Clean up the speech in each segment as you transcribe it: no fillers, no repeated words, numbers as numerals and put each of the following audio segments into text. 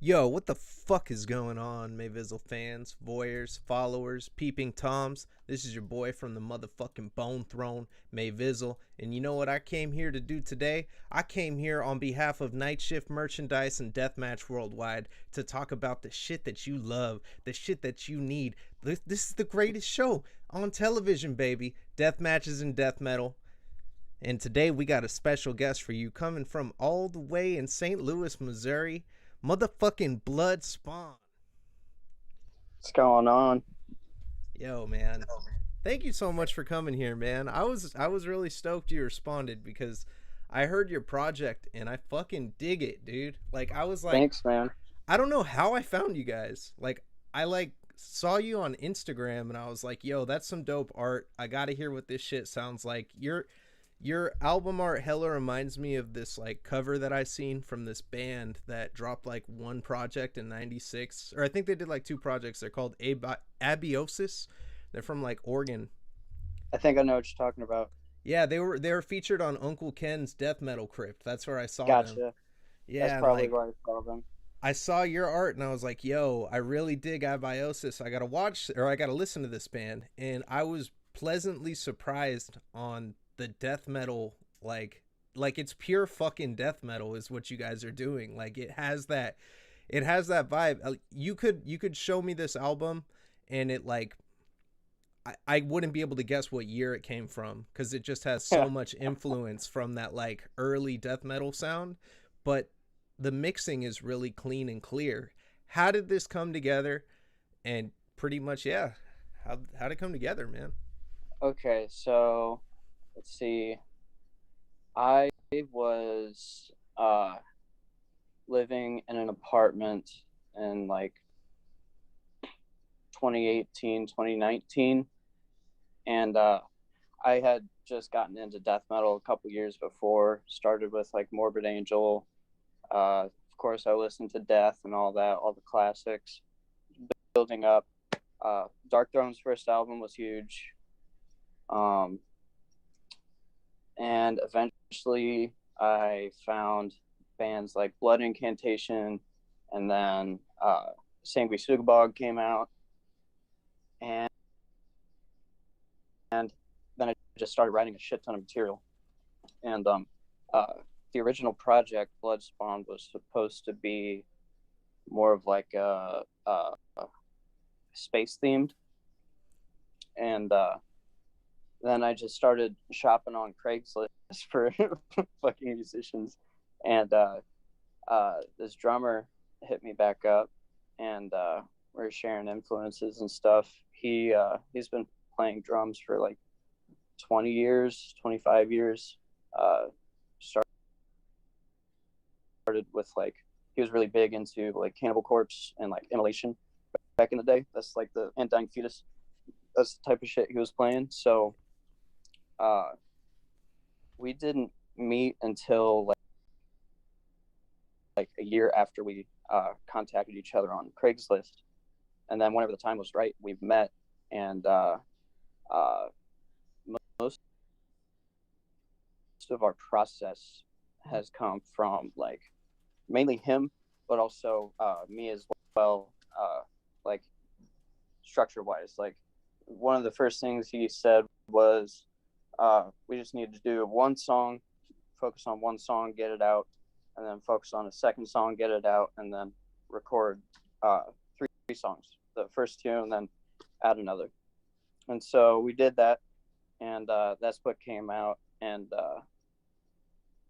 Yo, what the fuck is going on, Mayvizzle fans, voyeurs, followers, peeping toms? This is your boy from the motherfucking Bone Throne, Mayvizzle, and you know what I came here to do today? I came here on behalf of Night Shift Merchandise and Deathmatch Worldwide to talk about the shit that you love, the shit that you need. This is the greatest show on television, baby. Death matches and death metal. And today we got a special guest for you coming from all the way in St. Louis, Missouri. Motherfucking Bloodspawn. What's going on? Yo, man. Thank you so much for coming here, man. I was really stoked you responded because I heard your project and I fucking dig it, dude. Like I was like Thanks, man. I don't know how I found you guys. Like I saw you on Instagram and I was like, "Yo, that's some dope art. I got to hear what this shit sounds like." Your album art hella reminds me of this like cover that I seen from this band that dropped like one project in '96, or I think they did like two projects. They're called Abiosis. They're from like Oregon. I think I know what you're talking about. Yeah, they were featured on Uncle Ken's Death Metal Crypt. That's where I saw them. Gotcha. That's Yeah, and probably like where I saw them. I saw your art and I was like, "Yo, I really dig Abiosis. I gotta watch or I gotta listen to this band." And I was pleasantly surprised on the death metal, like it's pure fucking death metal is what you guys are doing. Like it has that vibe. You could show me this album and it like I wouldn't be able to guess what year it came from because it just has so much influence from that like early death metal sound, but the mixing is really clean and clear. How did this come together? And pretty much, yeah, how'd it come together, man? Okay, so let's see. I was living in an apartment in like 2018, 2019, and I had just gotten into death metal a couple years before. Started with like Morbid Angel. Of course, I listened to Death and all that, all the classics. Building up. Dark Throne's first album was huge. Um, and eventually I found bands like Blood Incantation, and then Sanguisugabog came out, and then I just started writing a shit ton of material. And uh, the original project, Bloodspawn, was supposed to be more of like a space themed, and then I just started shopping on Craigslist for fucking musicians, and this drummer hit me back up, and we are sharing influences and stuff. He's been playing drums for like 20 years, 25 years. Started with like he was really big into like Cannibal Corpse and like Immolation back in the day. That's like the Undying Fetus. That's the type of shit he was playing. So uh, we didn't meet until like a year after we contacted each other on Craigslist, and then whenever the time was right, we met, and uh, most of our process has come from like mainly him, but also me as well. Like structure wise, like one of the first things he said was, we just need to do one song, focus on one song, get it out, and then focus on a second song, get it out, and then record three songs, the first two, and then add another. And so we did that, and that's what came out. And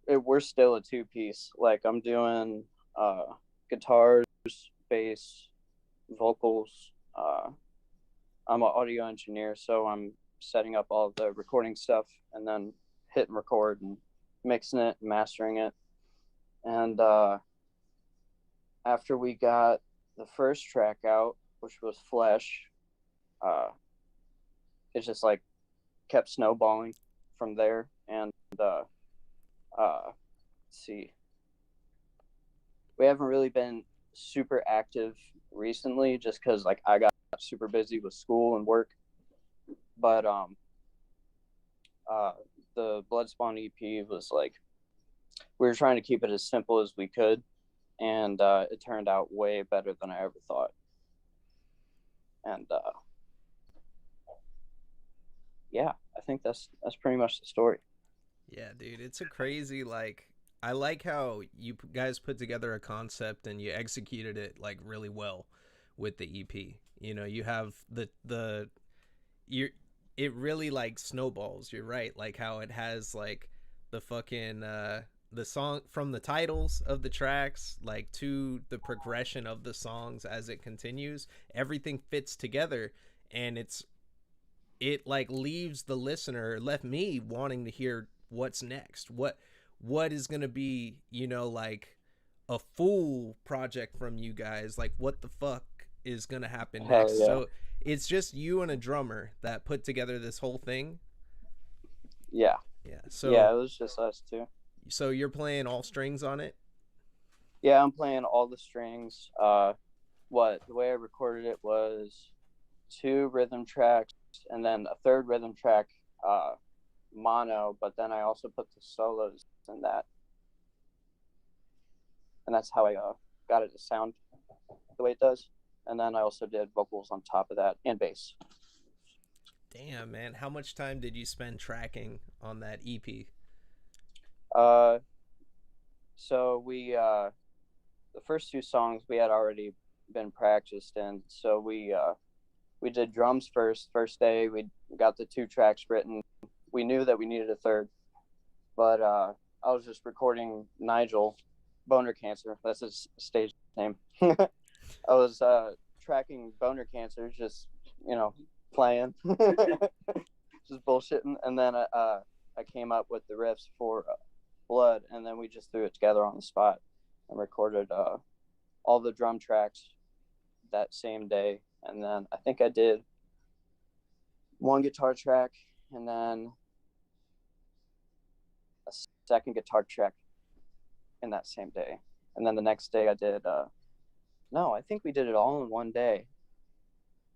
we're still a two piece. Like I'm doing guitars, bass, vocals. I'm an audio engineer, so I'm setting up all the recording stuff and then hitting record and mixing it, and mastering it. And after we got the first track out, which was Flesh, uh, it just like kept snowballing from there. And let's see, we haven't really been super active recently just because like I got super busy with school and work. But the Bloodspawn EP was like we were trying to keep it as simple as we could, and it turned out way better than I ever thought. And yeah, I think that's pretty much the story. Yeah, dude, it's a crazy like. I like how you guys put together a concept and you executed it like really well with the EP. You know, you have the you it really like snowballs. You're right, like how it has like the fucking the song from the titles of the tracks like to the progression of the songs as it continues. Everything fits together, and it like leaves the listener, left me wanting to hear what's next, what is gonna be, you know, like a full project from you guys, like what the fuck is gonna happen Hell next. yeah. So it's just you and a drummer that put together this whole thing. Yeah. Yeah, Yeah, so it was just us two. you're playing all strings on it. Yeah, I'm playing all the strings. The way I recorded it was 2 rhythm tracks and then a third rhythm track, mono, but then I also put the solos in that, and that's how I got it to sound the way it does. And then I also did vocals on top of that and bass. Damn, man, how much time did you spend tracking on that EP? Uh, so the first 2 songs we had already been practiced, and so we did drums first day. We got the 2 tracks written. We knew that we needed a third, but I was just recording Nigel, Boner Cancer. That's his stage name. I was tracking Boner Cancer, just, you know, playing, just bullshitting, and then I came up with the riffs for Blood, and then we just threw it together on the spot and recorded all the drum tracks that same day. And then I think I did 1 guitar track and then a second guitar track in that same day. And then the next day I did no, I think we did it all in one day,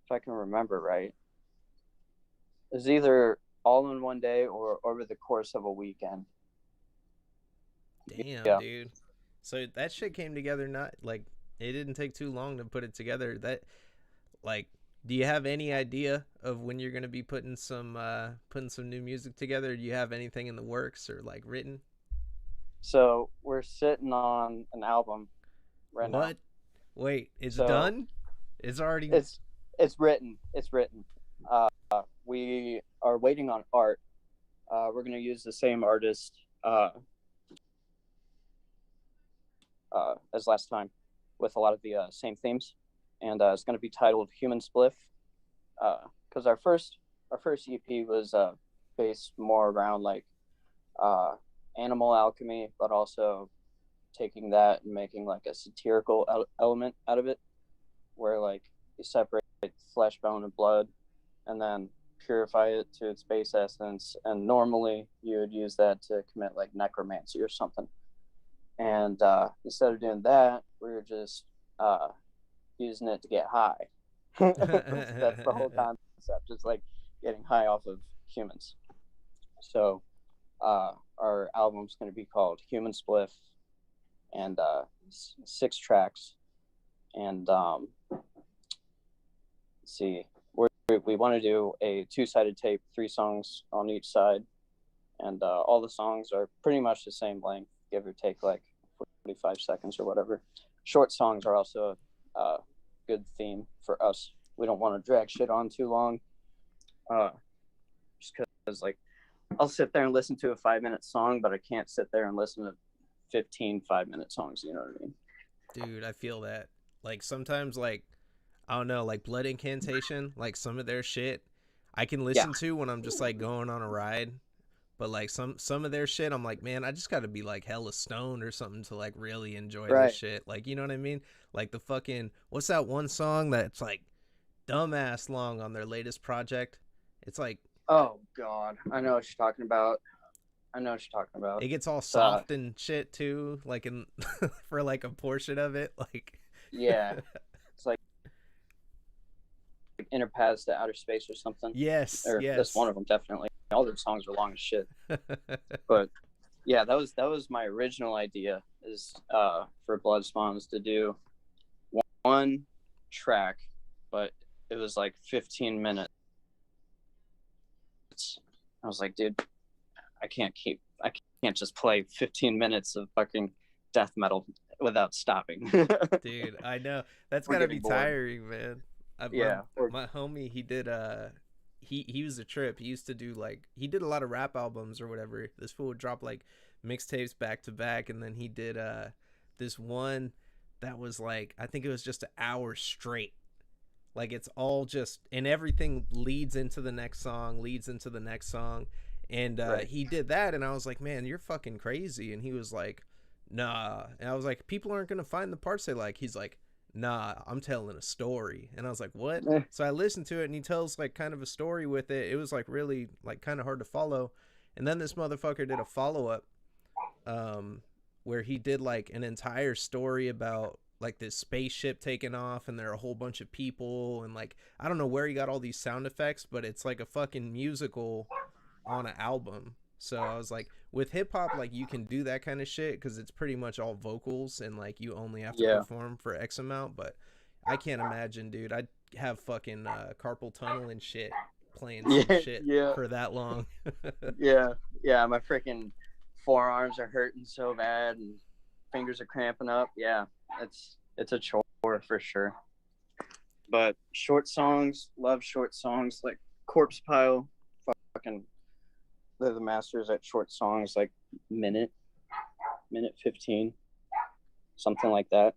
if I can remember right. It was either all in one day or over the course of a weekend. Damn, Yeah. dude. So that shit came together, not like it didn't take too long to put it together. That like, do you have any idea of when you're gonna be putting some new music together? Do you have anything in the works or like written? So we're sitting on an album right now. What? Wait, it's So done? It's already. it's written. It's written. We are waiting on art. We're gonna use the same artist as last time, with a lot of the same themes, and it's gonna be titled Human Spliff. Because our first EP was based more around like animal alchemy, but also taking that and making like a satirical element out of it, where like you separate flesh, bone, and blood, and then purify it to its base essence. And normally you would use that to commit like necromancy or something. And instead of doing that, we were just using it to get high. That's the whole concept. It's like getting high off of humans. So our album's going to be called Human Spliff, and 6 tracks. And let's see, we want to do a 2-sided tape, 3 songs on each side, and all the songs are pretty much the same length, give or take like 45 seconds or whatever. Short songs are also a good theme for us. We don't want to drag shit on too long, just because like I'll sit there and listen to a 5-minute song, but I can't sit there and listen to 15 5-minute songs, you know what I mean? Dude, I feel that. Like sometimes, like I don't know, like Blood Incantation, like some of their shit I can Yeah. listen to when I'm just like going on a ride. But like some of their shit, I'm like, man, I just got to be like hella stoned or something to like really enjoy Right. this shit. Like, you know what I mean? Like the fucking what's that one song that's like dumbass long on their latest project? It's like, Oh God, I know what you're talking about. it gets all soft and shit too, like in for like a portion of it, like Yeah, it's like Inner Paths to Outer Space or something. yes, Or yes. that's one of them, definitely. All their songs are long as shit. But yeah, that was my original idea, is for Bloodspawn is to do one track, but it was like 15 minutes. I was like, dude, I can't just play 15 minutes of fucking death metal without stopping. Dude, I know that's We're gotta be getting bored. tiring, man. My Yeah. Or, my homie, he did he was a trip. He used to do like he did a lot of rap albums or whatever. This fool would drop like mixtapes back to back, and then he did this one that was like I think it was just an hour straight. Like it's all just and everything leads into the next song, leads into the next song. And right. he did that and I was like, "Man, you're fucking crazy." And he was like, "Nah." And I was like, "People aren't going to find the parts they like." He's like, "Nah, I'm telling a story." And I was like, "What?" So I listened to it and he tells like kind of a story with it. It was like really like kind of hard to follow. And then this motherfucker did a follow-up um where he did like an entire story about like this spaceship taking off and there are a whole bunch of people and like I don't know where he got all these sound effects, but it's like a fucking musical on an album. So I was like, with hip hop, like you can do that kind of shit because it's pretty much all vocals and like you only have to Yeah. perform for X amount. But I can't imagine, dude. I'd have fucking carpal tunnel and shit playing some Yeah. shit Yeah. for that long. Yeah. Yeah. My freaking forearms are hurting so bad and fingers are cramping up. Yeah. It's a chore for sure. But short songs, love short songs like Corpse Pile. Fucking, they're the masters at short songs, like minute 15, something like that.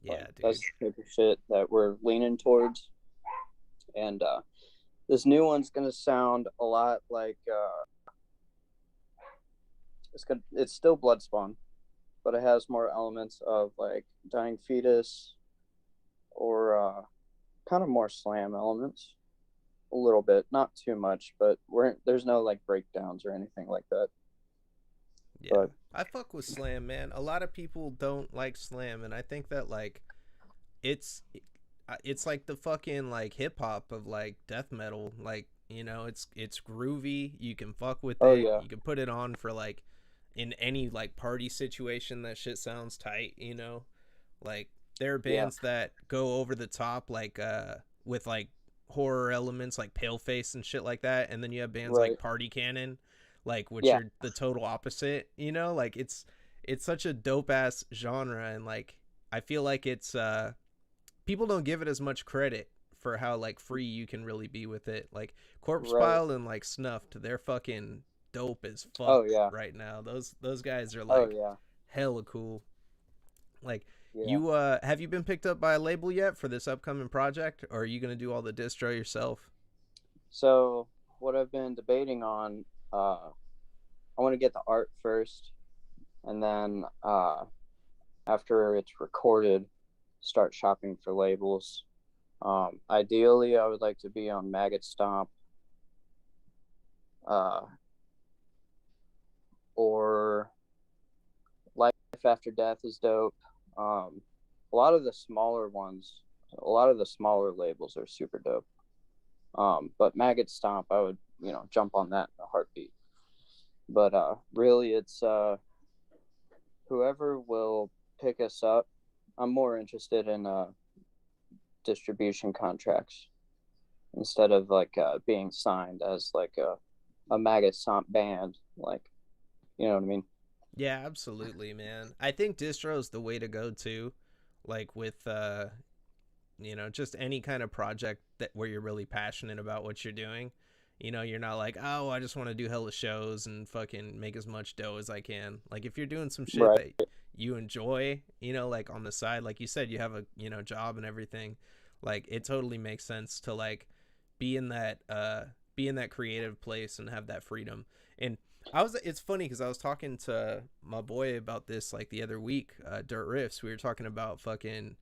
Yeah, But dude. that's the type of shit that we're leaning towards. And this new one's gonna sound a lot like it's still Bloodspawn, but it has more elements of like Dying Fetus or kind of more slam elements. A little bit, not too much, but there's no like breakdowns or anything like that. Yeah. But I fuck with slam, man. A lot of people don't like slam, and I think that like it's it's like the fucking like hip hop of like death metal. Like it's groovy. You can fuck with oh it. yeah, You can put it on for like in any like party situation. That shit sounds tight. Like there are yeah, bands that go over the top like with like horror elements like Paleface and shit like that, and then you have bands right, like Party Cannon, like which yeah, are the total opposite. Like it's such a dope ass genre, and like I feel like it's people don't give it as much credit for how like free you can really be with it. Like Corpse right. Pile and like Snuffed, they're fucking dope as fuck Oh yeah, right now. Those guys are oh like yeah, hella cool. Like yeah. you have you been picked up by a label yet for this upcoming project, or are you gonna do all the distro yourself? So what I've been debating on, I want to get the art first, and then after it's recorded, start shopping for labels. Ideally, I would like to be on Maggot Stomp, uh, or Life After Death is dope. A lot of the smaller ones, a lot of the smaller labels are super dope. But Maggot Stomp, I would jump on that in a heartbeat. But really, it's whoever will pick us up. I'm more interested in distribution contracts instead of like being signed as like a Maggot Stomp band. Like, you know what I mean? Yeah, absolutely, man. I think distro is the way to go too. Like with just any kind of project that where you're really passionate about what you're doing. You're not like, oh, I just want to do hella shows and fucking make as much dough as I can. Like if you're doing some shit Right. that you enjoy, like on the side, like you said, you have a job and everything. Like it totally makes sense to like be in that creative place and have that freedom. And it's funny because I was talking to my boy about this like the other week, Dirt Riffs. We were talking about fucking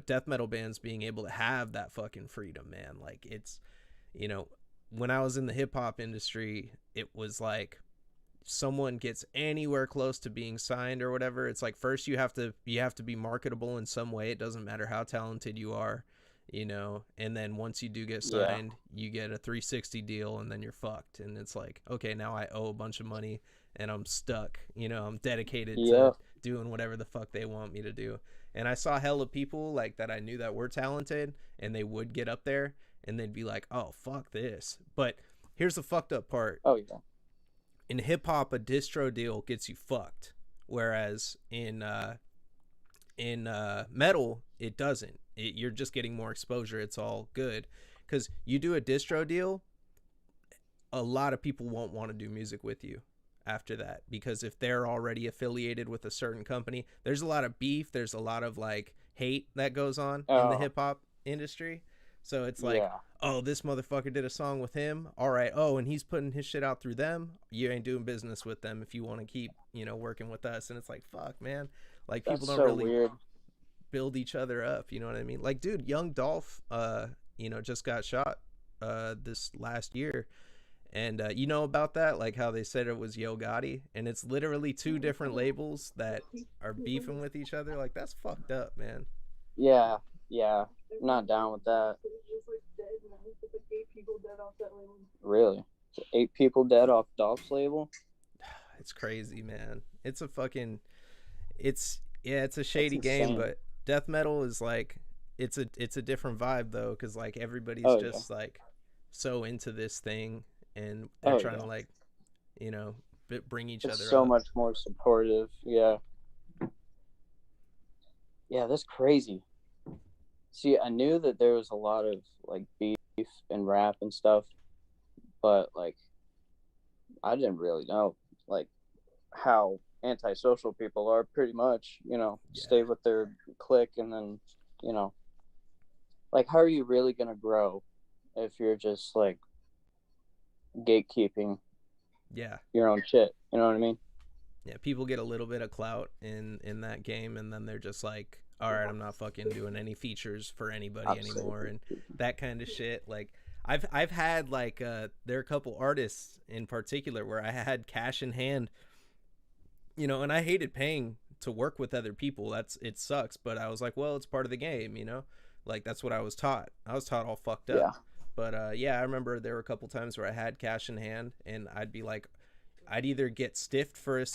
death metal bands being able to have that fucking freedom, man. Like it's you know when I was in the hip hop industry, it was like someone gets anywhere close to being signed or whatever, it's like first you have to be marketable in some way. It doesn't matter how talented you are, and then once you do get Yeah. signed, you get a 360 deal and then you're fucked. And it's like, okay, now I owe a bunch of money and I'm stuck. I'm dedicated to Yeah. doing whatever the fuck they want me to do. And I saw hella people like that I knew that were talented, and they would get up there and they'd be like, "Oh, fuck this." But here's the fucked up part. Oh yeah. In hip hop, a distro deal gets you fucked, whereas in metal it doesn't. You're just getting more exposure. It's all good because you do a distro deal, a lot of people won't want to do music with you after that, because if they're already affiliated with a certain company, there's a lot of beef, there's a lot of like hate that goes on in the Oh hip hop industry. So it's like, yeah. oh, this motherfucker did a song with him, all right, oh, and he's putting his shit out through them, you ain't doing business with them if you want to keep, working with us. And it's like, fuck, man, like people That's don't so really weird. build each other up, you know what I mean? Like, dude, Young Dolph just got shot this last year. And you know about that, like how they said it was Yo Gotti, and it's literally two different labels that are beefing with each other. Like, that's fucked up, man. Yeah, yeah. I'm not down with that. Really? 8 people dead off Dolph's label? It's crazy, man. It's a fucking, it's yeah, it's a That's shady game, insane. but death metal is like, it's a different vibe though, because like everybody's Oh yeah. just like so into this thing, and they're Oh trying to yeah. like, you know, bring each It's other so up. much more supportive. Yeah. Yeah, that's crazy. See, I knew that there was a lot of like beef and rap and stuff, but like I didn't really know like how antisocial people are. Pretty much, Yeah, stay with their clique, and then you know, like how are you really gonna grow if you're just like gatekeeping yeah. your own shit? You know what I mean? Yeah, people get a little bit of clout in that game, and then they're just like, all right, I'm not fucking doing any features for anybody anymore, Absolutely. and that kind of shit. Like, I've had like there are a couple artists in particular where I had cash in hand, and I hated paying to work with other people. It sucks, but I was like, well, it's part of the game. Like, that's what I was taught. I was taught all fucked up. Yeah. But yeah, I remember there were a couple times where I had cash in hand, and I'd be like, I'd either get stiffed for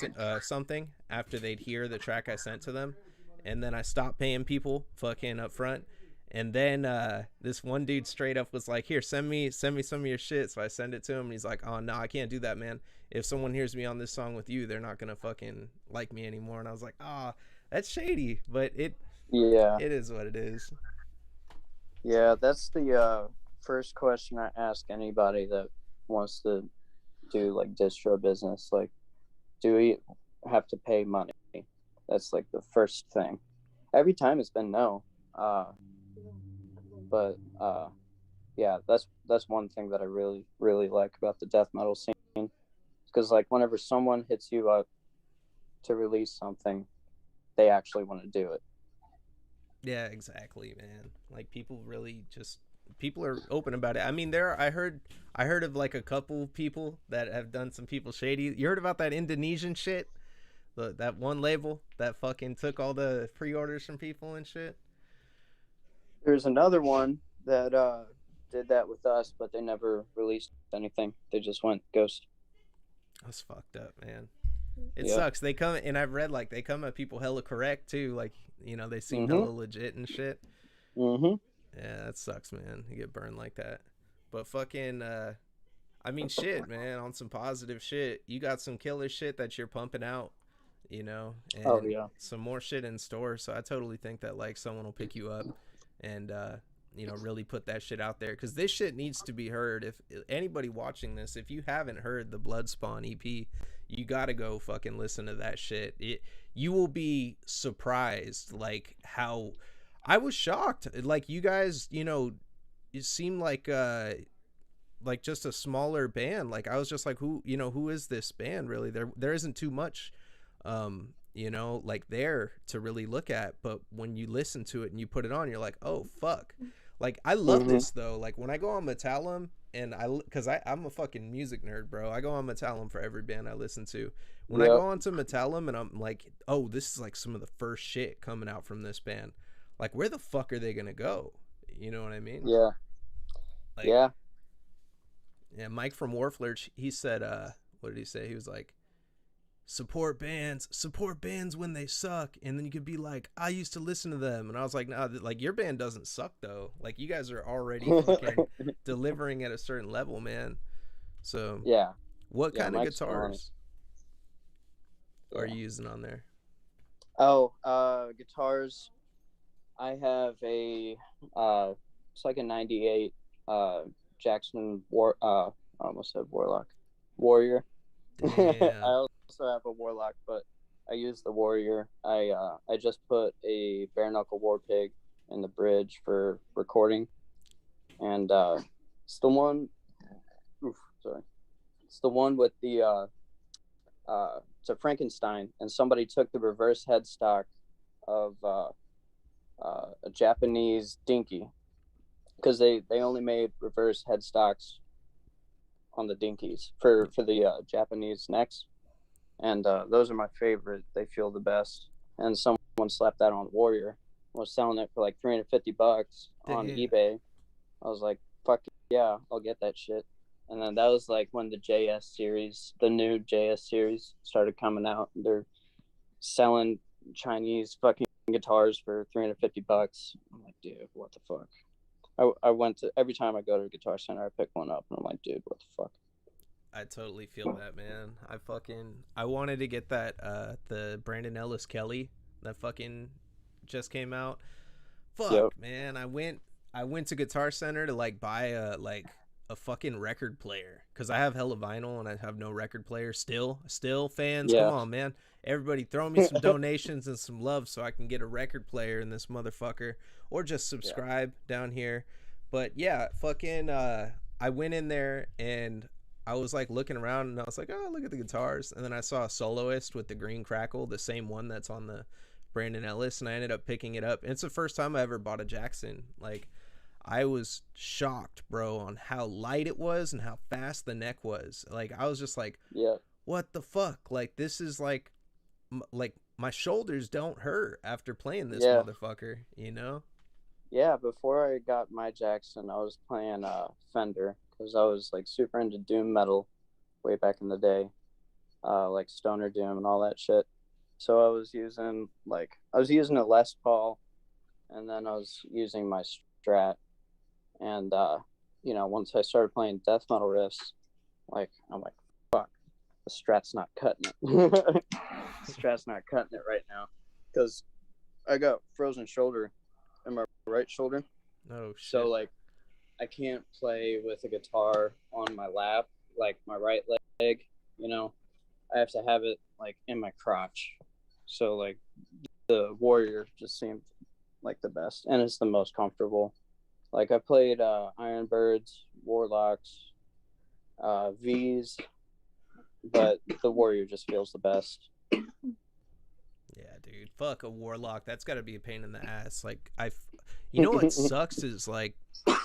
something after they'd hear the track I sent to them, and then I stopped paying people fucking up front. And then this one dude straight up was like, "Here, send me some of your shit." So I send it to him, and he's like, "Oh no, I can't do that, man. If someone hears me on this song with you, they're not gonna fucking like me anymore." And I was like, "Ah, oh, that's shady," but Yeah. it is what it is. Yeah. That's the first question I ask anybody that wants to do like distro business. Like, do we have to pay money? That's like the first thing. Every time it's been no. But yeah, that's one thing that I really really like about the death metal scene, because like whenever someone hits you up to release something, they actually want to do it. Yeah, exactly, man. Like, people are open about it. I mean, I heard of like a couple people that have done some people shady. You heard about that Indonesian shit? That one label that fucking took all the pre-orders from people and shit. There's another one that did that with us, but they never released anything. They just went ghost. That's fucked up, man. It Yep. sucks. They come, and I've read like they come at people hella correct too. Like, they seem Mhm. hella legit and shit. Mhm. Yeah, that sucks, man. You get burned like that. But fucking I mean, shit, man, on some positive shit. You got some killer shit that you're pumping out, Oh and yeah. some more shit in store. So I totally think that like someone will pick you up and really put that shit out there, cuz this shit needs to be heard. If anybody watching this, if you haven't heard the Bloodspawn EP, you got to go fucking listen to that shit. You will be surprised like how I was shocked. Like, you guys, it seemed like just a smaller band. Like, I was just like, who is this band really? There isn't too much like there to really look at, but when you listen to it and you put it on, you're like, oh fuck. Like, I love Mhm. this though. Like, when I go on Metallum, and because I'm a fucking music nerd, bro. I go on Metallum for every band I listen to. When I go Yep. on to Metallum and I'm like, oh, this is like some of the first shit coming out from this band. Like, where the fuck are they gonna go? You know what I mean? Yeah. Like, Yeah. yeah, Mike from Warflurch, he said, what did he say? He was like, support bands when they suck. And then you could be like, I used to listen to them. And I was like, nah, like your band doesn't suck though. Like you guys are already fucking delivering at a certain level, man. So Yeah, what yeah, kind of Mike's killing it. guitars are Yeah. you using on there? Oh, guitars. I have a it's like a '98 Jackson I almost said Warlock, Warrior. I Damn. also have a Warlock, but I use the Warrior. I just put a bare knuckle war pig in the bridge for recording, and it's the one. Oof, sorry, it's the one with the it's a Frankenstein, and somebody took the reverse headstock of a Japanese dinky, because they only made reverse headstocks on the dinkies for the Japanese necks, and those are my favorite. They feel the best. And someone slapped that on Warrior. Was selling it for like $350 on Damn. eBay. I was like, fuck yeah, I'll get that shit. And then that was like when the JS series, the new JS series, started coming out. They're selling Chinese fucking guitars for $350. I'm like, dude, what the fuck? I went to every time I go to a Guitar Center, I pick one up, and I'm like, dude, what the fuck? I totally feel that, man. I wanted to get that the Brandon Ellis Kelly that fucking just came out. Fuck, Yep. man. I went to Guitar Center to like buy a fucking record player cuz I have hella vinyl and I have no record player still fans. Come Yeah. on, man. Everybody throw me some donations and some love so I can get a record player in this motherfucker or just Yeah. subscribe down here. But yeah, fucking I went in there and I was like looking around and I was like, oh, look at the guitars. And then I saw a soloist with the green crackle, the same one that's on the Brandon Ellis, and I ended up picking it up. And it's the first time I ever bought a Jackson. Like, I was shocked, bro, on how light it was and how fast the neck was. Like, I was just like, Yeah. what the fuck? Like, this is like my shoulders don't hurt after playing this Yeah. motherfucker, you know? Yeah. Before I got my Jackson, I was playing Fender, because I was like super into doom metal way back in the day, like stoner doom and all that shit. So I was using a Les Paul, and then I was using my Strat, and once I started playing death metal riffs, like I'm like, fuck, the Strat's not cutting it. The Strat's not cutting it right now, because I got frozen shoulder in my right shoulder. Oh, shit. So like I can't play with a guitar on my lap, like my right leg, you know. I have to have it like in my crotch. So like the Warrior just seemed like the best, and it's the most comfortable. Like I played Ironbirds, Warlocks, V's, but the Warrior just feels the best. Yeah, dude. Fuck a warlock. That's got to be a pain in the ass. Like you know what sucks is like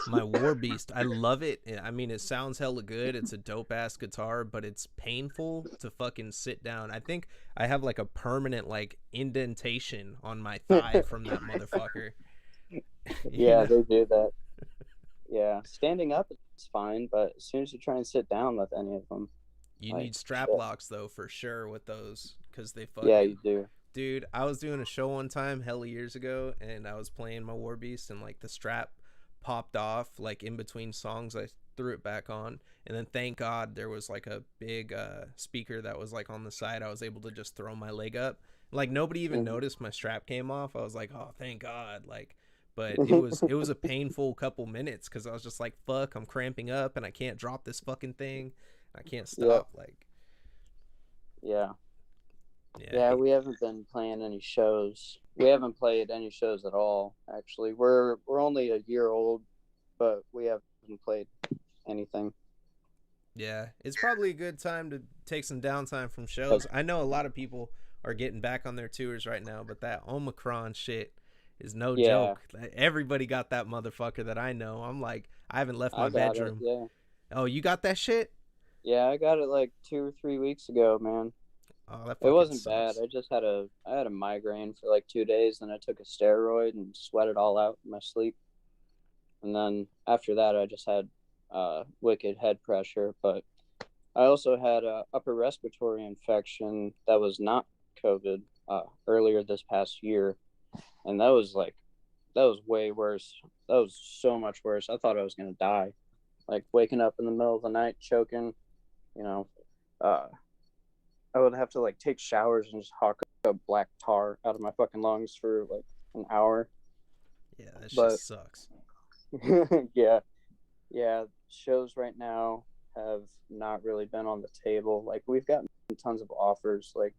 my war beast. I love it. I mean, it sounds hella good. It's a dope ass guitar, but it's painful to fucking sit down. I think I have like a permanent like indentation on my thigh from that motherfucker. You Yeah, know? they do that. Yeah, standing up is fine, but as soon as you try and sit down with any of them, You like need strap shit. locks though for sure with those because they Yeah, you fucking. do. Dude, I was doing a show one time hella years ago and I was playing my war beast and like the strap popped off like in between songs. I threw it back on and then thank God there was like a big speaker that was like on the side. I was able to just throw my leg up. Like nobody even noticed my strap came off. I was like, oh, thank God. Like, but it was a painful couple minutes because I was just like, fuck, I'm cramping up and I can't drop this fucking thing. I can't Yep. stop. Like, Yeah. yeah, Yeah, we haven't been playing any shows. We haven't played any shows at all. Actually, we're only a year old, but we haven't played anything. yeah, it's probably a good time to take some downtime from shows. I know a lot of people are getting back on their tours right now, but that Omicron shit is no Yeah, joke. Everybody got that motherfucker that I know. I'm like, I haven't left my I got it. bedroom. Yeah, Oh, you got that shit? yeah, I got it like 2 or 3 weeks ago, man. Oh, that It fucking wasn't bad. sucks. I had a migraine for like 2 days, and I took a steroid and sweat it all out in my sleep. And then after that, I just had wicked head pressure. But I also had a upper respiratory infection that was not COVID earlier this past year, and that was way worse. That was so much worse. I thought I was gonna die, like waking up in the middle of the night choking. You know, uh, I would have to like take showers and just hawk up black tar out of my fucking lungs for like an hour. Yeah, that shit But sucks. yeah, yeah, shows right now have not really been on the table. Like we've gotten tons of offers. Like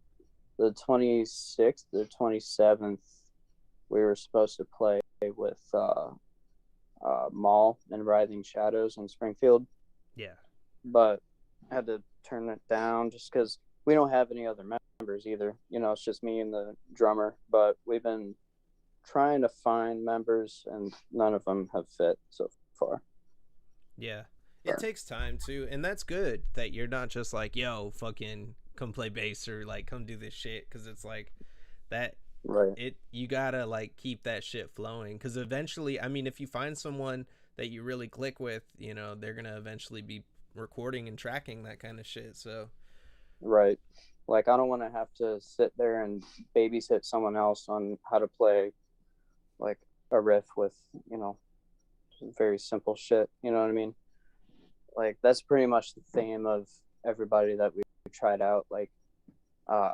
the 26th or 27th, we were supposed to play with Mall and Writhing Shadows in Springfield, Yeah. but I had to turn it down just because we don't have any other members either. You know, it's just me and the drummer. But we've been trying to find members, and none of them have fit so far. Yeah. It takes time too, and that's good that you're not just like, yo, fucking come play bass or like come do this shit, because it's like that Right. you gotta like keep that shit flowing, because eventually, I mean, if you find someone that you really click with, you know, they're gonna eventually be recording and tracking that kind of shit. So Right. Like I don't want to have to sit there and babysit someone else on how to play like a riff with, you know, very simple shit. You know what I mean? Like that's pretty much the theme of everybody that we tried out. Like uh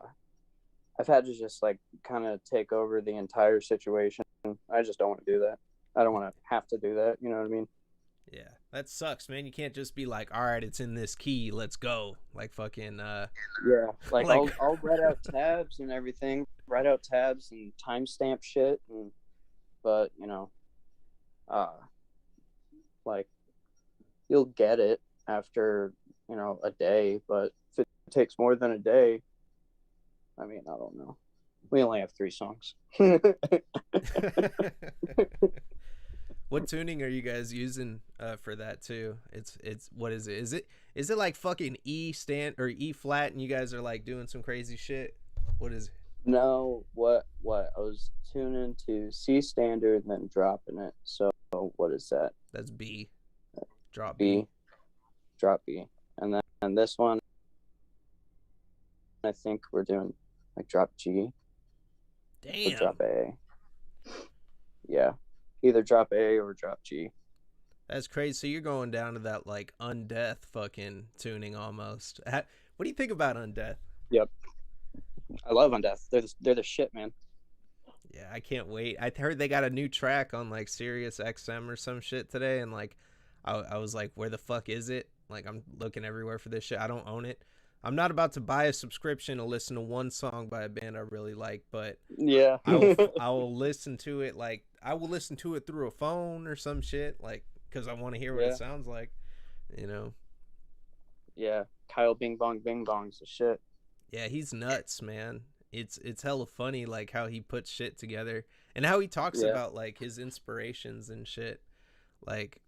I've had to just like kind of take over the entire situation. I just don't want to do that. I don't want to have to do that. You know what I mean? yeah, that sucks, man. You can't just be like, all right, it's in this key, let's go, like fucking Yeah. Like like I'll write out tabs and everything, write out tabs and timestamp shit, and but you know, uh, like you'll get it after you know a day. But if it takes more than a day, I mean, I don't know. We only have 3 songs. what tuning are you guys using for that too? It's what is it? Is it like fucking E stand or E flat, and you guys are like doing some crazy shit? What is it? No, what? I was tuning to C standard and then dropping it. So what is that? That's B. Drop B. B, drop B, and then this one, I think we're doing like drop G or Damn. drop A. Yeah, either drop A or drop G. That's crazy. So you're going down to that like undeath fucking tuning almost. What do you think about undeath? Yep, I love Undeath. They're the shit, man. Yeah, I can't wait. I heard they got a new track on like Sirius XM or some shit today, and like, I was like, where the fuck is it? Like, I'm looking everywhere for this shit. I don't own it. I'm not about to buy a subscription to listen to one song by a band I really like, but Yeah, I will listen to it. Like, I will listen to it through a phone or some shit, like, because I want to hear what it yeah, sounds like. You know? yeah. Kyle Bing Bong's the shit. Yeah, he's nuts, man. It's hella funny, like how he puts shit together and how he talks Yeah, about like his inspirations and shit. Like,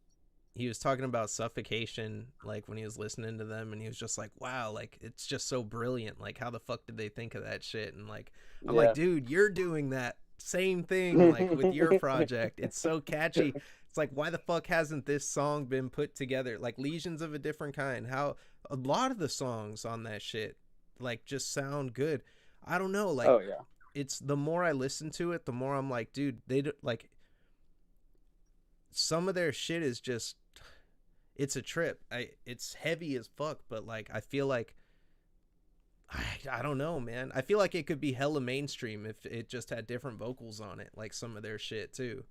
he was talking about Suffocation, like when he was listening to them, and he was just like, wow, like it's just so brilliant. Like, how the fuck did they think of that shit? And like, I'm like, yeah. dude, you're doing that same thing like with your project. It's so catchy. It's like, why the fuck hasn't this song been put together? Like Legions of a Different Kind. How a lot of the songs on that shit like just sound good. I don't know, like Oh yeah. it's the more I listen to it, the more I'm like, dude, they do, like some of their shit is just it's a trip. It's heavy as fuck, but like I feel like I don't know, man. I feel like it could be hella mainstream if it just had different vocals on it, like some of their shit too.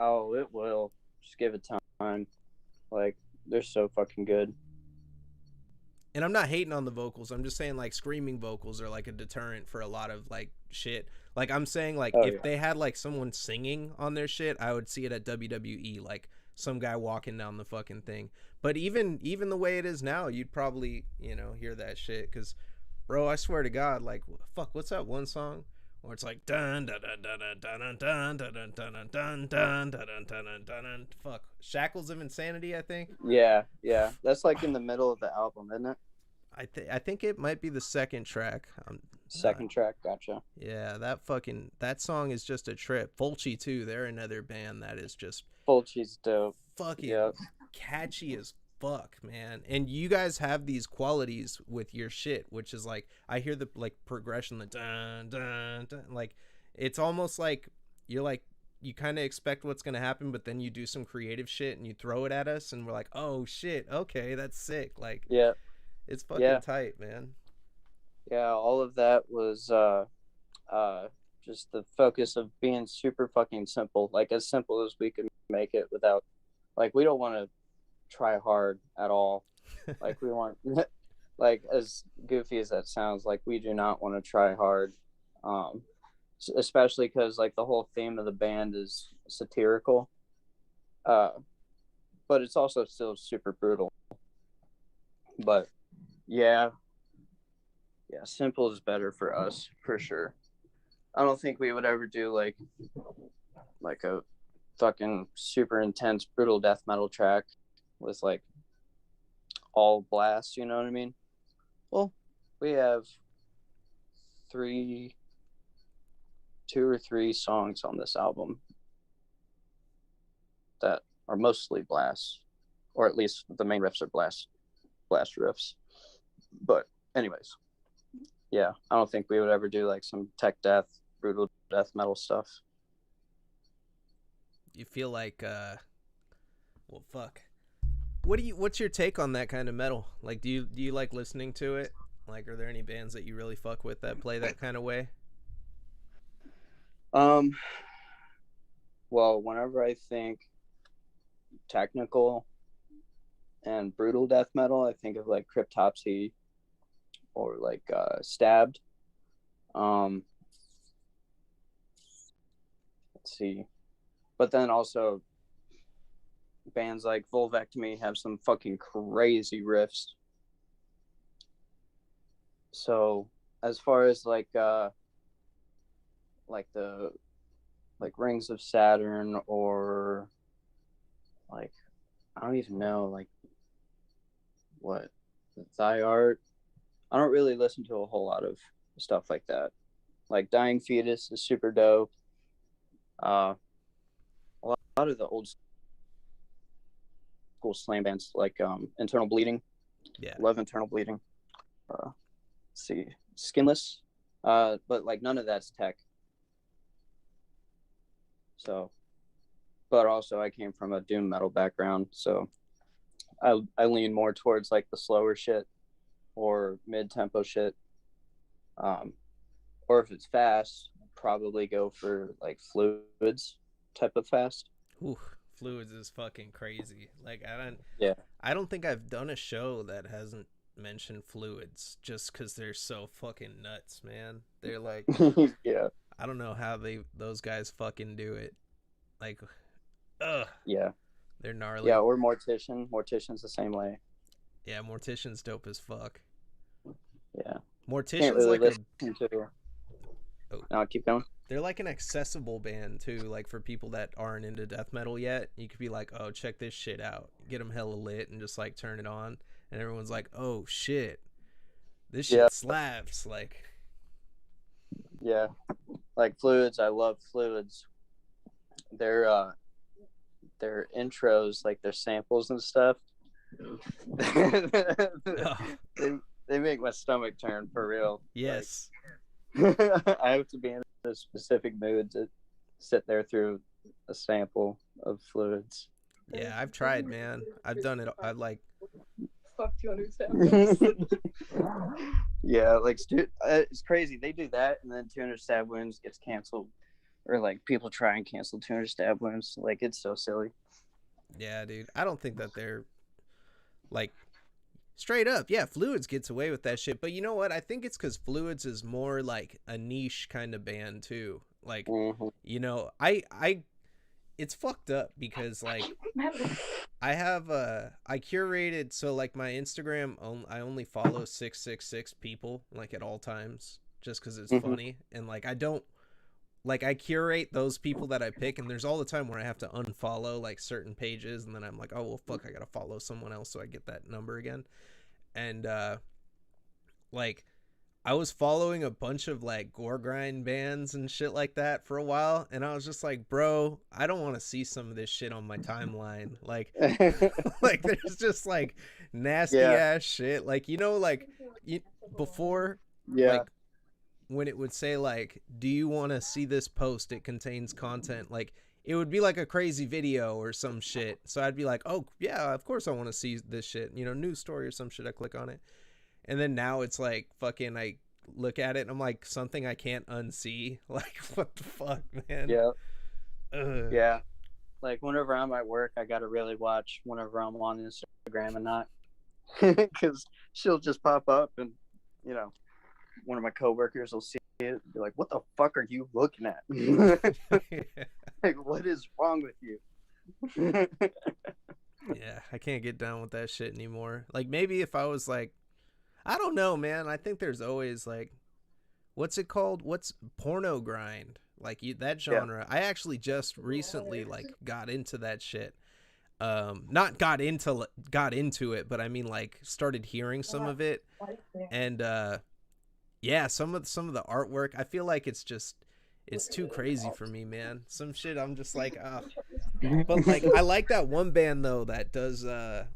Oh, it will. Just give it time. Like they're so fucking good. And I'm not hating on the vocals. I'm just saying like screaming vocals are like a deterrent for a lot of like shit. Like I'm saying like Oh if yeah. they had like someone singing on their shit, I would see it at WWE, like some guy walking down the fucking thing. But even the way it is now, you'd probably, you know, hear that shit cuz bro, I swear to God, like fuck, what's that one song where it's like dun dun dun dun dun dun dun dun dun dun dun dun dun dun dun dun, fuck, Shackles of Insanity, I think. Yeah, yeah. That's like in the middle of the album, isn't it? I think it might be the second track. Second track, gotcha. Yeah, that song is just a trip. Fulci too, they're another band that is just Fulci's dope. fucking Yep. catchy as fuck, man. And you guys have these qualities with your shit, which is like I hear the like progression, the dun dun dun, like it's almost like you're like you kind of expect what's gonna happen, but then you do some creative shit and you throw it at us, and we're like, oh shit, okay, that's sick. Like Yeah, it's fucking yeah, tight, man. yeah. All of that was uh, just the focus of being super fucking simple, like as simple as we could make it without, like, we don't want to try hard at all. Like, we want, like, as goofy as that sounds, like, we do not want to try hard. Um, Especially because, like, the whole theme of the band is satirical, uh, but it's also still super brutal. But yeah, yeah, simple is better for us for sure. I don't think we would ever do like a fucking super intense brutal death metal track with like all blasts, you know what I mean? Well, we have three, two or three songs on this album that are mostly blasts, or at least the main riffs are blast riffs. But anyways, yeah, I don't think we would ever do like some tech death, brutal death metal stuff. You feel like well, fuck. What's your take on that kind of metal? Like, do you like listening to it? Like, are there any bands that you really fuck with that play that kind of way? Um, well, whenever I think technical and brutal death metal, I think of like Cryptopsy or like Stabbed. Um, let's see, but then also bands like Vulvectomy have some fucking crazy riffs. So as far as like the like Rings of Saturn or like I don't even know like what Thy Art. I don't really listen to a whole lot of stuff like that. Like Dying Fetus is super dope. A lot of the old school slam bands like Internal Bleeding. Yeah. Love Internal Bleeding. Let's see, Skinless. But like none of that's tech. So, but also I came from a doom metal background, so I lean more towards like the slower shit or mid tempo shit. Um, or if it's fast, probably go for like Fluids type of fast. Ooh, Fluids is fucking crazy. Like Yeah. I don't think I've done a show that hasn't mentioned Fluids just because they're so fucking nuts, man. They're like, Yeah. I don't know how those guys fucking do it. Like, ugh, Yeah. they're Yeah. gnarly. Or Mortician. Mortician's the same way. Yeah, Mortician's dope as fuck. Yeah. Can't Mortician's really like a listen to. oh, No, keep going. they're like an accessible band too. Like for people that aren't into death metal yet, you could be like, oh, check this shit out. Get them hella lit and just like turn it on, and everyone's like, oh shit, this Yeah. shit slaps. Like, Yeah. Like Fluids. I love Fluids. Their their intros, like their samples and stuff. oh, they they make my stomach turn for real. Like yes, I have to be in a specific mood to sit there through a sample of Fluids. yeah, I've tried, man. I've done it. I like, Fuck tuner stab wounds. Yeah, like it's crazy. They do that, and then tuner stab wounds gets canceled, or like people try and cancel tuner stab wounds. Like it's so silly. yeah, dude. I don't think that they're like straight up. Yeah, Fluids gets away with that shit, but you know what? I think it's because Fluids is more like a niche kind of band too. Like, Mm-hmm. I it's fucked up because like I have I curated, so like my Instagram I only follow 666 people like at all times just cuz it's Mm-hmm. funny, and like I don't like I curate those people that I pick, and there's all the time where I have to unfollow like certain pages, and then I'm like, oh well fuck, I got to follow someone else so I get that number again. And like I was following a bunch of like gore grind bands and shit like that for a while, and I was just like, bro, I don't want to see some of this shit on my timeline. Like, like there's just like nasty Yeah, ass shit. Like, you know, like you, before, yeah, like when it would say like, do you want to see this post? It contains content. Like, it would be like a crazy video or some shit. So I'd be like, oh yeah, of course I want to see this shit. You know, news story or some shit. I click on it. And then now it's like fucking I look at it and I'm like something I can't unsee. Like what the fuck, man? yeah, Ugh. yeah. Like whenever I'm at work, I gotta really watch whenever I'm on Instagram and not, because she'll just pop up and you know one of my coworkers will see it and be like, "What the fuck are you looking at? Like, what is wrong with you?" Yeah, I can't get down with that shit anymore. Like maybe if I was like, I don't know, man. I think there's always like, what's it called? What's porno grind? Like you, that Yeah, genre. I actually just recently like got into that shit. Not got into it, but I mean like started hearing some of it, and yeah, some of the artwork. I feel like it's too crazy for me, man. Some shit I'm just like, ah. But like I like that one band though that does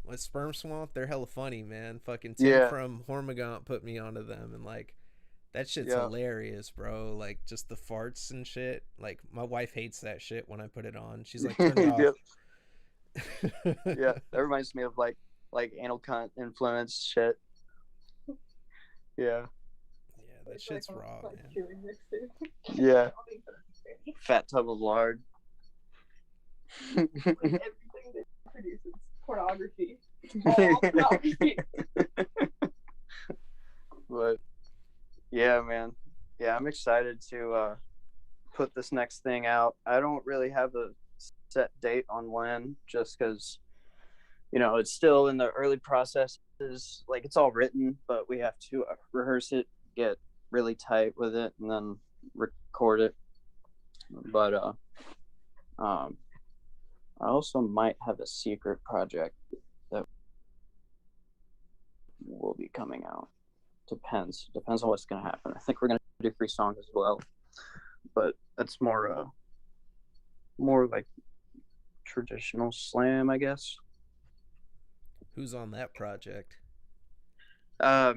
with Sperm Swamp. They're hella funny, man. Fucking Tim yeah, from Hormigaunt put me onto them, and like that shit's yeah, hilarious, bro. Like just the farts and shit. Like my wife hates that shit when I put it on. She's like, turn it off. yeah, yeah. That reminds me of like anal cunt influence shit. Yeah, Yeah, that shit's raw, man. yeah. Fat tub of lard. Everything they produce is pornography. All pornography. But yeah, man. Yeah, I'm excited to put this next thing out. I don't really have a set date on when, just because it's still in the early processes. Like it's all written, but we have to rehearse it, get really tight with it, and then record it. But I also might have a secret project that will be coming out. Depends on what's gonna happen. I think we're gonna do 3 songs as well, but that's more like traditional slam, I guess. Who's on that project?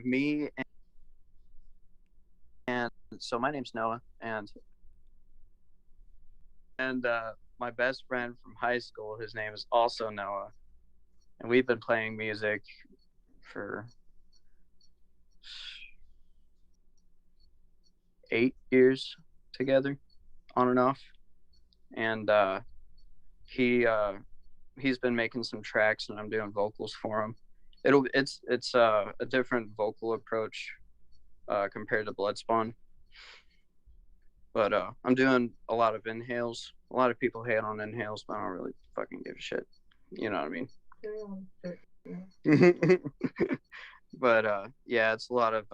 Me and so my name's Noah, and my best friend from high school, his name is also Noah, and we've been playing music for 8 years together, on and off, and he's been making some tracks, and I'm doing vocals for him. It's a different vocal approach compared to Bloodspawn, but I'm doing a lot of inhales. A lot of people hate on inhales, but I don't really fucking give a shit. You know what I mean? But yeah, it's a lot of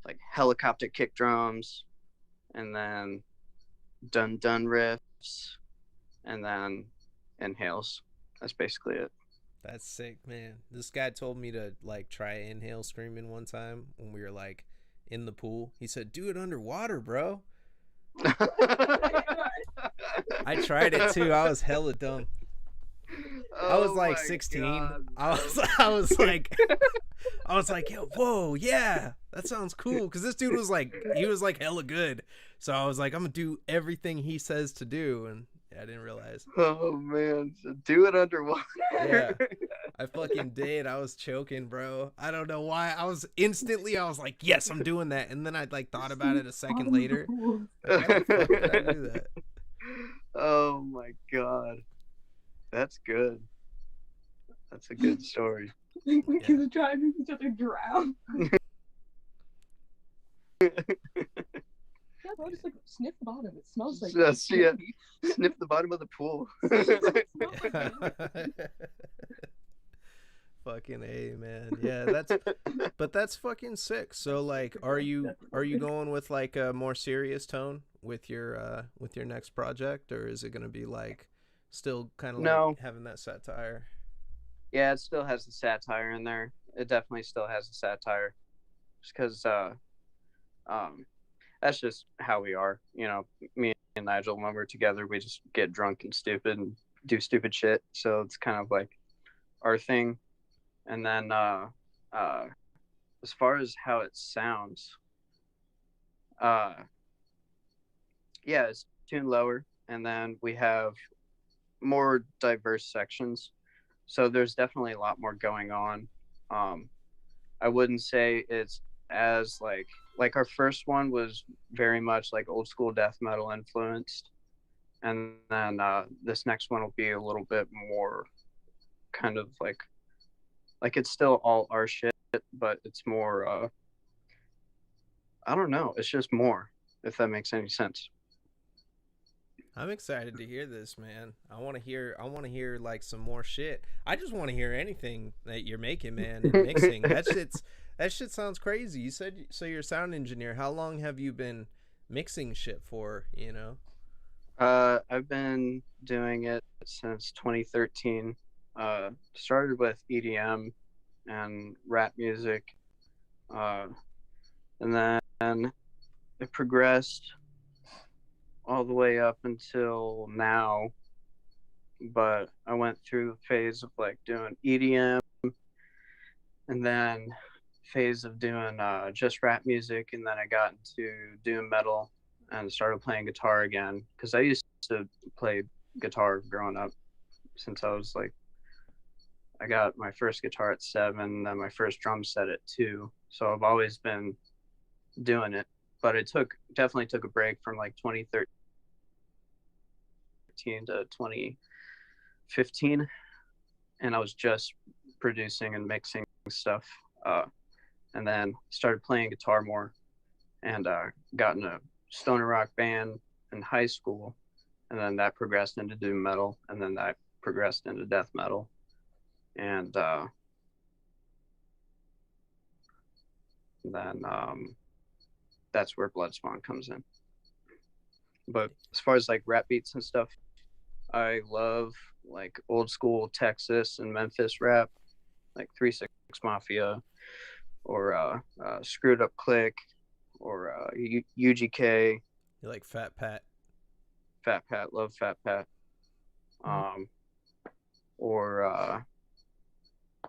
like helicopter kick drums, and then dun dun riffs, and then inhales. That's basically it. That's sick, man. This guy told me to like try inhale screaming one time when we were like in the pool. He said, "Do it underwater, bro." I tried it too. I was hella dumb. I was like 16. God, I was like I was like, yo, whoa, yeah, that sounds cool. Cause this dude was like, he was like hella good. So I was like, I'm gonna do everything he says to do, and yeah, I didn't realize. Oh man, so do it underwater. Yeah, I fucking did. I was choking, bro. I don't know why. I was like, yes, I'm doing that. And then I like thought about it a second later. Like, why the fuck did I do that? Oh my god, that's good. That's a good story. We can try to make each other drown. Yeah, bro, just like sniff the bottom. It smells like yeah. Sniff the bottom of the pool. Fucking A, man. Yeah, that's fucking sick. So like, are you going with like a more serious tone with your next project, or is it gonna be like still kind of No. like having that satire? Yeah, it still has the satire in there. It definitely still has the satire, just because That's just how we are. You know, me and Nigel, when we're together, we just get drunk and stupid and do stupid shit. So it's kind of like our thing. And then uh, as far as how it sounds, uh, yeah, it's tuned lower. And then we have more diverse sections. So there's definitely a lot more going on. Um, I wouldn't say it's as like our first one was very much like old school death metal influenced, and then this next one will be a little bit more kind of like it's still all our shit, but it's more I don't know, it's just more, if that makes any sense. I'm excited to hear this, man. I want to hear like some more shit. I just want to hear anything that you're making, man, and mixing. That shit sounds crazy. You said so you're a sound engineer. How long have you been mixing shit for, you know? I've been doing it since 2013. Started with EDM and rap music, uh, and then it progressed all the way up until now. But I went through a phase of like doing EDM, and then phase of doing just rap music, and then I got into doing metal and started playing guitar again because I used to play guitar growing up since I was like I got my first guitar at 7, then my first drum set at 2. So I've always been doing it, but it definitely took a break from like 2013 to 2015, and I was just producing and mixing stuff, and then started playing guitar more, and got in a stoner rock band in high school, and then that progressed into doom metal, and then that progressed into death metal, and then that's where Bloodspawn comes in. But as far as like rap beats and stuff, I love like old school Texas and Memphis rap, like 3 6 Mafia, or Screwed Up Click, or UGK. You like Fat Pat? Fat Pat, love Fat Pat. Or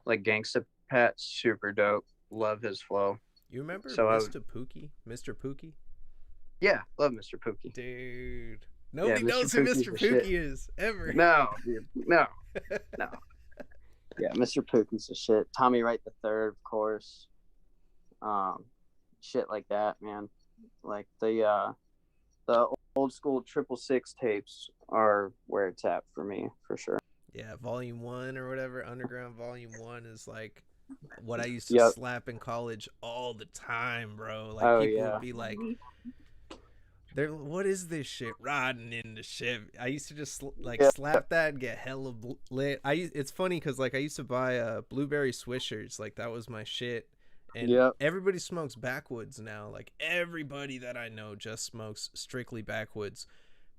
like Gangsta Pat, super dope. Love his flow. You remember So Mr. Pookie? Mr. Pookie? Yeah, love Mr. Pookie. Dude. Nobody knows Mr. who Pookie's Mr. the shit. Pookie is ever. No, dude, no. Yeah, Mr. Pookie's the shit. Tommy Wright the Third, of course. Shit like that, man. Like the old school 666 tapes are where it's at for me, for sure. Yeah, Volume 1 or whatever, Underground Volume 1 is like what I used to slap in college all the time, bro. Like people would be like, what is this shit? Riding in the Chevy. I used to just slap that and get hella lit. It's funny because like I used to buy blueberry swishers. Like that was my shit. And everybody smokes backwoods now. Like everybody that I know just smokes strictly backwoods.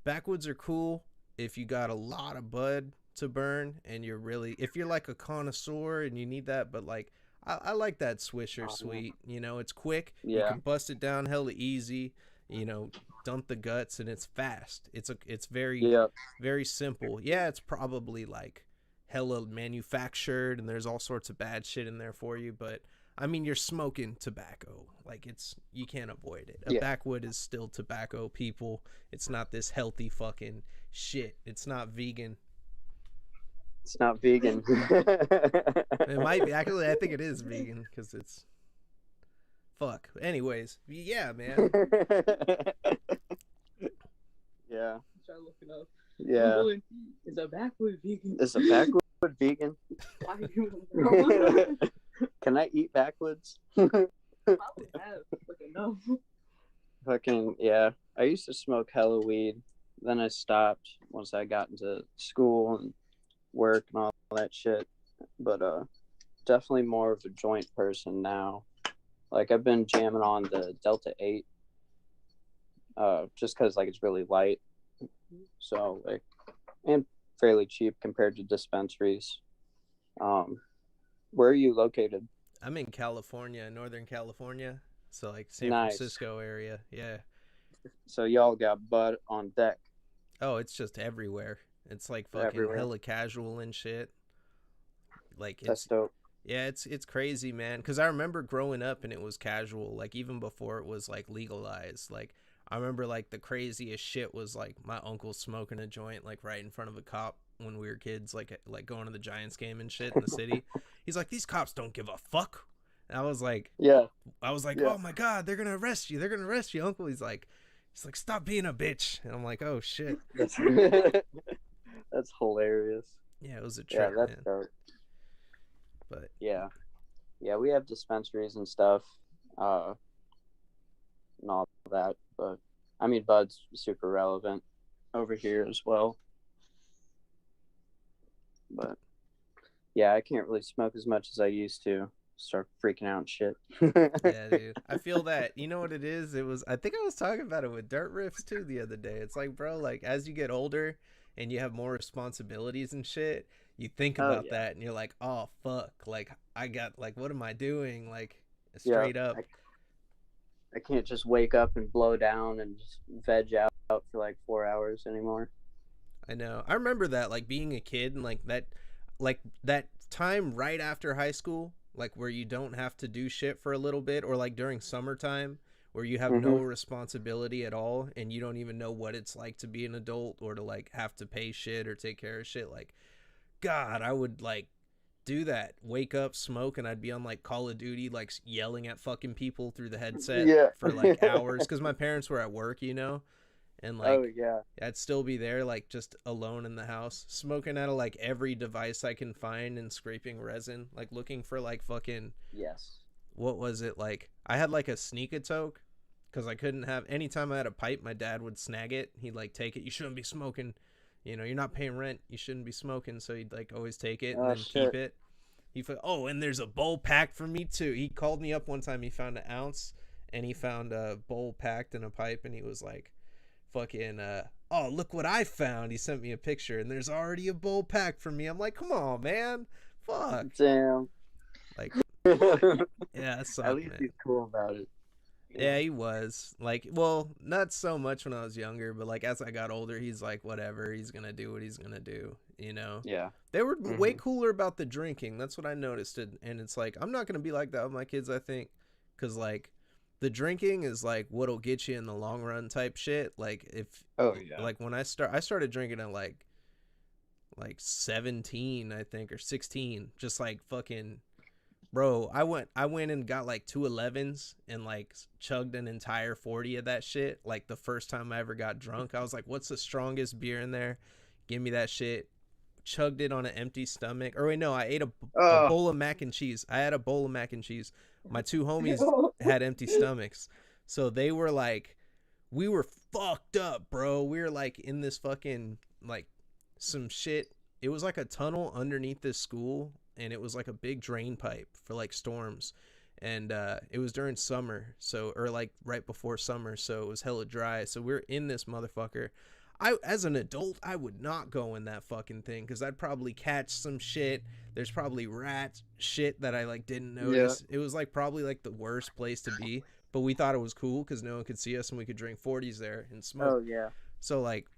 Backwoods are cool if you got a lot of bud to burn and if you're like a connoisseur and you need that. But like I like that swisher sweet. You know, it's quick. You can bust it down hella easy. You know, dump the guts and it's fast. It's very very simple. Yeah, it's probably like hella manufactured and there's all sorts of bad shit in there for you, but I mean you're smoking tobacco. Like you can't avoid it. A backwood is still tobacco, people. It's not this healthy fucking shit. It's not vegan. It's not vegan. It might be. Actually, I think it is vegan because it's fuck. Anyways, yeah, man. Yeah. Try looking up. Yeah. Is a backwood vegan? Is a backwood vegan? Can I eat backwoods? Probably have. Fucking no. Fucking yeah. I used to smoke hella weed. Then I stopped once I got into school and work and all that shit. But definitely more of a joint person now. Like I've been jamming on the Delta 8, just because like it's really light, so like and fairly cheap compared to dispensaries. Where are you located? I'm in California, Northern California. So like San Nice. Francisco area. Yeah. So y'all got bud on deck Oh, it's just everywhere. It's like fucking everywhere. hella casual and shit. Like That's it's dope. yeah, it's crazy, man. Cuz I remember growing up and it was casual, like even before it was like legalized. Like I remember like the craziest shit was like my uncle smoking a joint like right in front of a cop when we were kids, like going to the Giants game and shit in the city. He's like, "These cops don't give a fuck." And Yeah, I was like, yeah. "Oh my god, they're going to arrest you. They're going to arrest you, uncle." He's like, "Stop being a bitch." And I'm like, "Oh shit." That's that's hilarious. Yeah, it was a Yeah, trip, that's man. dope. But Yeah, yeah. We have dispensaries and stuff, uh, and all that. But I mean, bud's super relevant over here as well. But yeah, I can't really smoke as much as I used to. Start freaking out and shit. yeah, dude. I feel that. You know what it is? I think I was talking about it with dirt riffs too the other day. It's like, bro, like as you get older and you have more responsibilities and shit, you think Oh about yeah, that and you're like, "Oh fuck, like I got like what am I doing?" Like yeah. straight up. I can't just wake up and blow down and just veg out for like 4 hours anymore. I know. I remember that like being a kid and like that time right after high school, like where you don't have to do shit for a little bit or like during summertime where you have no Mm-hmm. responsibility at all and you don't even know what it's like to be an adult or to like have to pay shit or take care of shit. Like god, I would like do that. Wake up, smoke, and I'd be on like Call of Duty, like yelling at fucking people through the headset Yeah. for like hours because my parents were at work, and Oh like yeah. I'd still be there, like just alone in the house, smoking out of like every device I can find and scraping resin, like looking for like fucking Yes. what was it like? I had like a sneak a toke because I couldn't have anytime I had a pipe, my dad would snag it. He'd like take it. You shouldn't be smoking. You're not paying rent. You shouldn't be smoking. So he'd like always take it and Oh then keep shit. it. Oh, and there's a bowl packed for me too. He called me up one time. He found an ounce and he found a bowl packed in a pipe and he was like, fucking oh, look what I found. He sent me a picture and there's already a bowl packed for me. I'm like, come on, man. Fuck. Damn. Like, At yeah, that sucked, least man. he's cool about it. Yeah, he was. Like, well, not so much when I was younger, but like as I got older, he's like, whatever, he's gonna do what he's gonna do. Yeah. They were way Mm-hmm. cooler about the drinking. That's what I noticed. And it's like, I'm not gonna be like that with my kids, I think. Cause like the drinking is like what'll get you in the long run type shit. Like if Oh yeah. like when I started drinking at like 17, I think, or 16, just like fucking bro, I went and got like 2 11s and like chugged an entire 40 of that shit. Like the first time I ever got drunk, I was like, "What's the strongest beer in there? Give me that shit." Chugged it on an empty stomach. Or wait, no, I ate a Oh. bowl of mac and cheese. I had a bowl of mac and cheese. My two homies Yo. had empty stomachs, so they were like, we were fucked up, bro. We were like in this fucking like some shit. It was like a tunnel underneath this school, and it was like a big drain pipe for like storms. And it was during summer, so or like right before summer, so it was hella dry. So we are in this motherfucker. As an adult, I would not go in that fucking thing because I'd probably catch some shit. There's probably rat shit that I like didn't Yeah. notice. It was like probably like the worst place to be, but we thought it was cool because no one could see us and we could drink 40s there and smoke. Oh yeah. So like,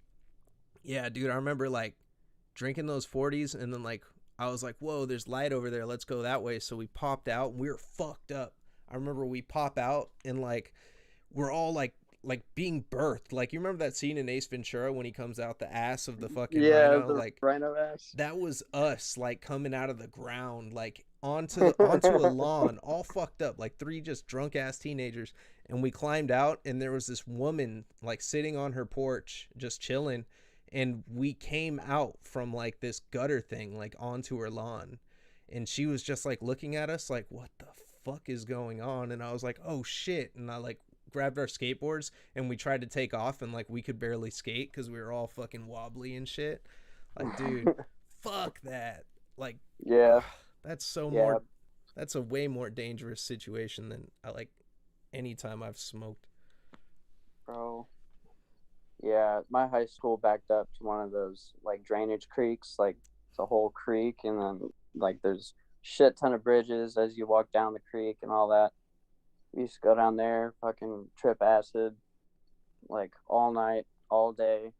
yeah, dude, I remember like drinking those 40s and then like I was like, whoa, there's light over there. Let's go that way. So we popped out and we were fucked up. I remember we pop out and like we're all like being birthed. Like you remember that scene in Ace Ventura when he comes out the ass of the fucking Yeah, rhino? the Like rhino ass. that was us like coming out of the ground like onto a lawn all fucked up like three just drunk ass teenagers, and we climbed out and there was this woman like sitting on her porch just chilling, and we came out from like this gutter thing like onto her lawn, and she was just like looking at us like what the fuck is going on, and I was like oh shit, and I like grabbed our skateboards and we tried to take off and like we could barely skate because we were all fucking wobbly and shit. Like dude, fuck that. Like Yeah. that's so Yeah. more that's a way more dangerous situation than I like any time I've smoked. Bro. Yeah, my high school backed up to one of those like drainage creeks, like it's a whole creek, and then like there's shit ton of bridges as you walk down the creek and all that. We used to go down there, fucking trip acid, like all night, all day.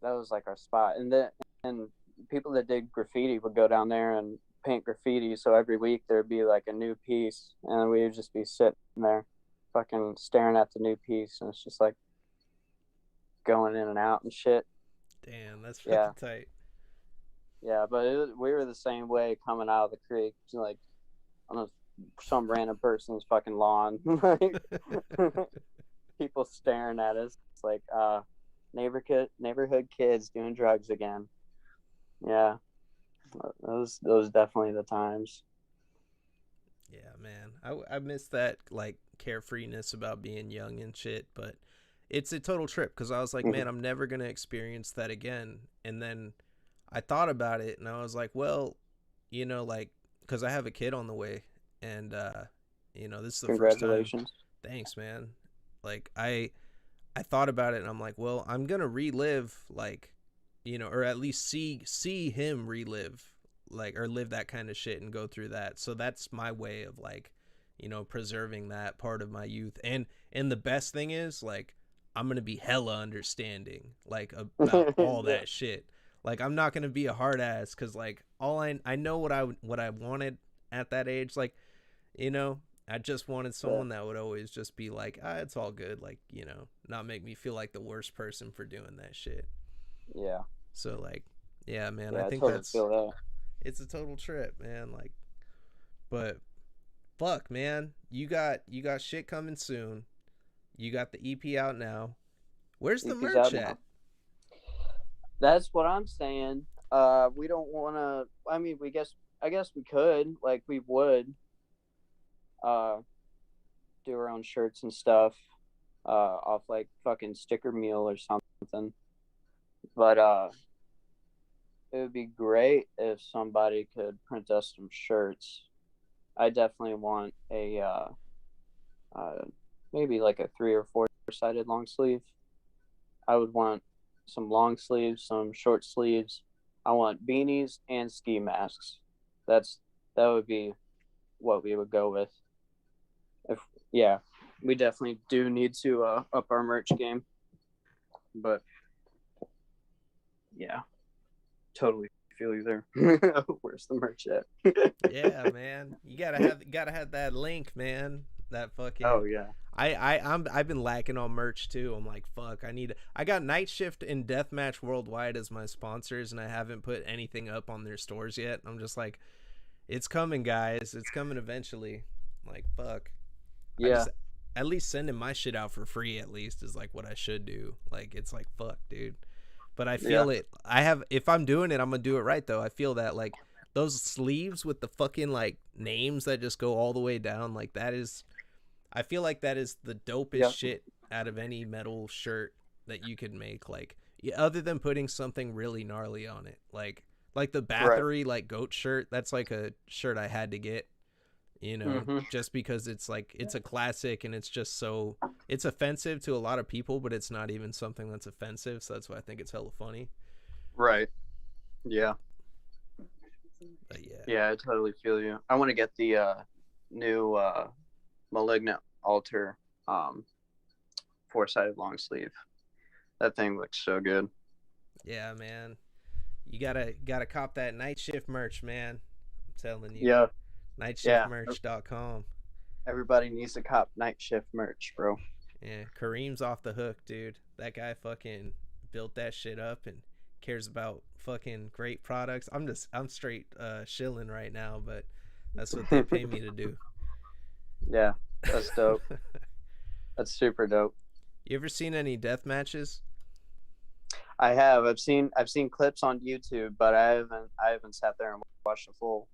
That was like our spot. And people that did graffiti would go down there and paint graffiti. So every week there'd be like a new piece, and we would just be sitting there, fucking staring at the new piece, and it's just like going in and out and shit. Damn, that's fucking tight. Yeah, but we were the same way coming out of the creek, like on some random person's fucking lawn, like people staring at us. It's like neighborhood kids doing drugs again. Yeah, those definitely the times. Yeah, man, I miss that like carefreeness about being young and shit, but it's a total trip because I was like, man, I'm never gonna experience that again. And then I thought about it and I was like, well, like, because I have a kid on the way, and this is the first time. Congratulations. Thanks, man. Like I thought about it and I'm like, well, I'm gonna relive, like, or at least see him relive, like, or live that kind of shit and go through that. So that's my way of like, preserving that part of my youth. And the best thing is, like, I'm gonna be hella understanding, like, about all that shit. Like, I'm not gonna be a hard ass because, like, all I know what I wanted at that age. Like, I just wanted someone that would always just be like, it's all good. Like, not make me feel like the worst person for doing that shit. Yeah. So, like, yeah, man, Yeah, I think totally feel that. it's a total trip, man. Like, but fuck, man, you got shit coming soon. You got the EP out now. Where's the merch at? That's what I'm saying. We don't want to. I mean, I guess we could. Like, we would. Do our own shirts and stuff. Off like fucking Sticker Meal or something. But it would be great if somebody could print us some shirts. I definitely want a maybe like a 3 or 4 sided long sleeve. I would want some long sleeves, some short sleeves. I want beanies and ski masks. That would be what we would go with. We definitely do need to up our merch game. But yeah, totally feel you there. Where's the merch at? Yeah, man, you gotta have that link, man. That fucking. Oh yeah. I've been lacking on merch too. I'm like, fuck, I got Night Shift and Deathmatch Worldwide as my sponsors, and I haven't put anything up on their stores yet. I'm just like, it's coming, guys. It's coming eventually. Like, fuck. Yeah. At least sending my shit out for free, at least, is like what I should do. Like, it's like, fuck, dude. But I feel it. If I'm doing it, I'm gonna do it right though. I feel that, like, those sleeves with the fucking like names that just go all the way down, like, that is, I feel like that is the dopest shit out of any metal shirt that you could make. Like, other than putting something really gnarly on it, like the Bathory like goat shirt. That's like a shirt I had to get, just because it's like, it's a classic, and it's just so, it's offensive to a lot of people, but it's not even something that's offensive. So that's why I think it's hella funny. Right. Yeah. But yeah, I totally feel you. I want to get the new Malignant Altar 4-sided long sleeve. That thing looks so good. Yeah, man, you gotta cop that Night Shift merch, man. I'm telling you. Yeah. Nightshiftmerch.com. Everybody needs to cop Night Shift merch, bro. Yeah, Kareem's off the hook, dude. That guy fucking built that shit up and cares about fucking great products. I'm straight shilling right now, but that's what they pay me to do. Yeah, that's dope. That's super dope. You ever seen any death matches? I have. I've seen clips on YouTube, but I haven't sat there and watched the full